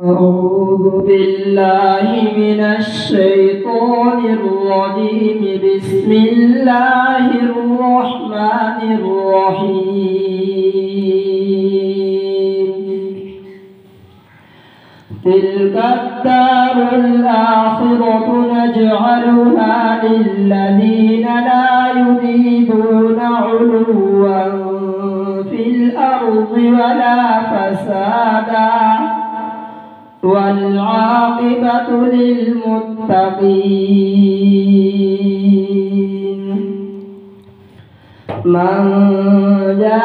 أعوذ بالله من الشيطان الرجيم. بسم الله الرحمن الرحيم. تلك الدار الآخرة نجعلها للذين لا يريدون علوا في الأرض ولا فسادا والعاقبة للمتقين. من جاء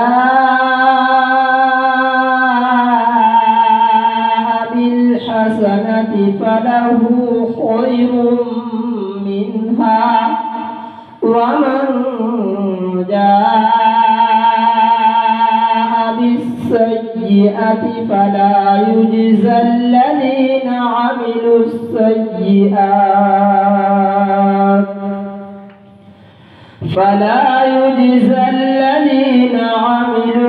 بالحسنة فله خير منها ومن جاء بالسيئة فلا يجزى الذين عملوا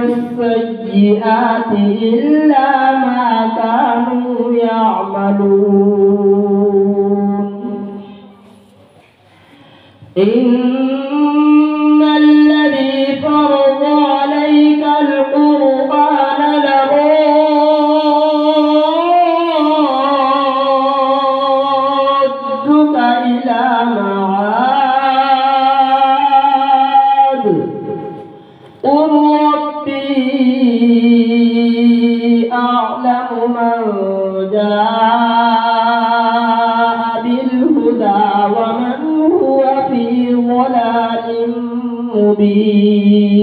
السيئات إلا ما كانوا يعملون. إن الذي فرض عليك القرآن لرادك إلى معاد قل ربي أعلم من جاء بالهدى ومن هو في ضلال مبين.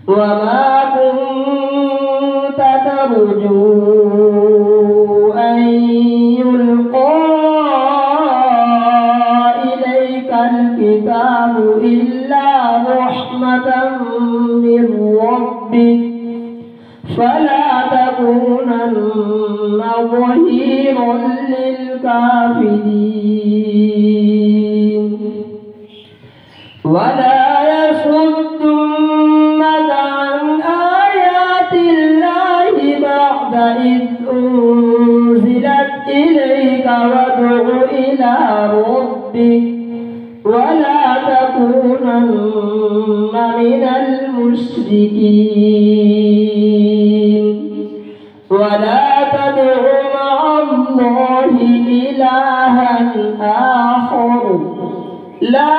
وما كنت ترجو أن يلقى إليك الكتاب إلا رحمة من ربك فلا تكونن ظهيرا للكافرين. ولا يصدنك عن آيات الله بعد إذ أنزلت إليك وادع إلى ربك ولا تكونن من المشركين. ولا تدع مع الله إلها آخر لا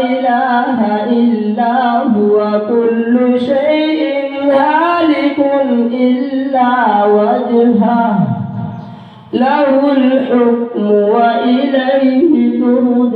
إله إلا هو كل شيء هالك إلا وجهه له الحكم وإليه ترجعون.